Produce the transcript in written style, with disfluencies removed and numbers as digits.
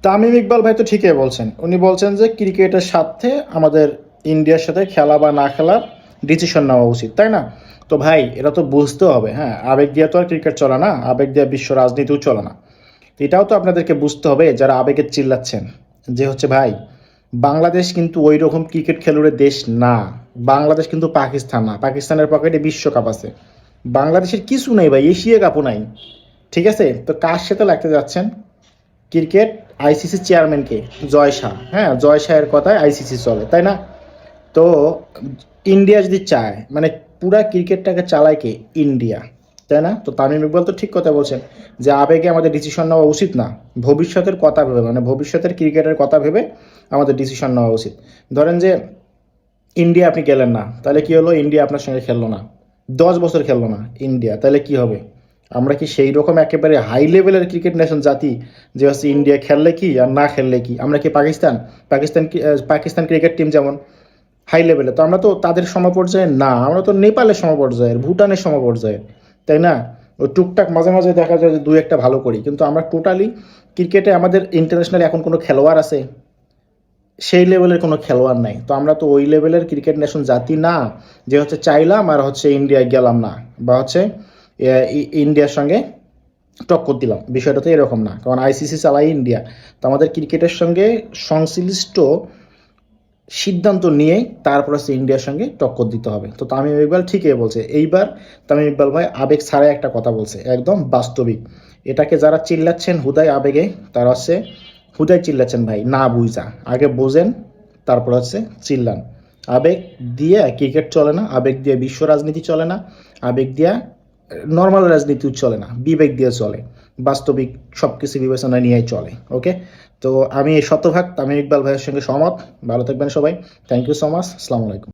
তামিম ইকবাল ভাই তো ঠিকই বলছেন, উনি বলছেন যে ক্রিকেটের সাথে আমাদের ইন্ডিয়ার সাথে খেলা বা না খেলার ডিসিশন নেওয়া উচিত, তাই না? তো ভাই এটা তো বুঝতে হবে, হ্যাঁ, আবেগ দিয়ে তো আর ক্রিকেট চলে না, আবেগ দিয়ে বিশ্ব রাজনীতিও চলে না। তো এটাও তো আপনাদেরকে বুঝতে হবে যারা আবেগে চিল্লাচ্ছেন, যে হচ্ছে ভাই বাংলাদেশ কিন্তু ওই রকম ক্রিকেট খেলুড়ে দেশ না। বাংলাদেশ কিন্তু পাকিস্তান না, পাকিস্তানের পকেটে বিশ্বকাপ আছে। বাংলাদেশের কিছু নেই ভাই, এশিয়া কাপও নাই। ঠিক আছে, তো কার সাথে লাগতে যাচ্ছেন? ক্রিকেট আইসিসি চেয়ারম্যানকে, জয় শাহ, হ্যাঁ, জয় শাহের কথায় আইসিসি চলে, তাই না? তো ইন্ডিয়া যদি চায়, মানে পুরা ক্রিকেটটাকে চালায় কে? ইন্ডিয়া, তাই না? তো তামিম ইকবাল তো ঠিক কথা বলছেন যে আবেগে আমাদের ডিসিশন নেওয়া উচিত না, ভবিষ্যতের কথা ভেবে, মানে ভবিষ্যতের ক্রিকেটের কথা ভেবে আমাদের ডিসিশন নেওয়া উচিত। ধরেন যে ইন্ডিয়া আপনি গেলেন না, তাহলে কি হলো? ইন্ডিয়া আপনার সঙ্গে খেললো না, 10 বছর খেললো না ইন্ডিয়া, তাহলে কি হবে? আমরা কি সেই রকম একেবারে হাই লেভেলের ক্রিকেট নেশন জাতি যে হচ্ছে ইন্ডিয়া খেললে কি আর না খেললে কি? আমরা কি পাকিস্তান? পাকিস্তান ক্রিকেট টিম যেমন হাই লেভেলে, তো আমরা তো তাদের সমপর্যায়ে না, আমরা তো নেপালের সমপর্যায়ের, ভুটানের সমপর্যায়ের, তাই না? ওই টুকটাক মাঝে মাঝে দেখা যায় যে দুই একটা ভালো করি, কিন্তু আমরা টোটালি ক্রিকেটে আমাদের ইন্টারন্যাশনাল এখন কোনো খেলোয়াড় আছে? সেই লেভেলের কোনো খেলোয়াড় নাই। তো আমরা তো ওই লেভেলের ক্রিকেট নেশন জাতি না যে হচ্ছে চাইলাম আর হচ্ছে ইন্ডিয়ায় গেলাম না, বা হচ্ছে ইন্ডিয়ার সঙ্গে টক্কর দিলাম, বিষয়টা তো এরকম না, কারণ আইসিসি চালাই ইন্ডিয়া। তো আমাদের ক্রিকেটের সঙ্গে সংশ্লিষ্ট সিদ্ধান্ত নিয়েই তারপর হচ্ছে ইন্ডিয়ার সঙ্গে টক্কর দিতে হবে। তো তামিম ইকবাল ঠিকই বলছে, এইবার তামিম ইকবাল ভাই আবেগ ছাড়াই একটা কথা বলছে, একদম বাস্তবিক। এটাকে যারা চিল্লাচ্ছেন হুদাই আবেগে, তারা হচ্ছে হুদাই চিল্লাচ্ছেন ভাই, না বুঝা, আগে বোঝেন তারপর হচ্ছে চিল্লান। আবেগ দিয়ে ক্রিকেট চলে না, আবেগ দিয়ে বিশ্ব রাজনীতি চলে না, আবেগ দিয়ে নর্মাল রাজনীতিও চলে না, বিবেক দিয়ে চলে, বাস্তবিক সব কিছু বিবেচনা নিয়েই চলে। ওকে, তো আমি শতভাগ তামিম ইকবাল ভাইয়ের সঙ্গে সহমত। ভালো থাকবেন সবাই, থ্যাংক ইউ সো মাচ, আসসালামু আলাইকুম।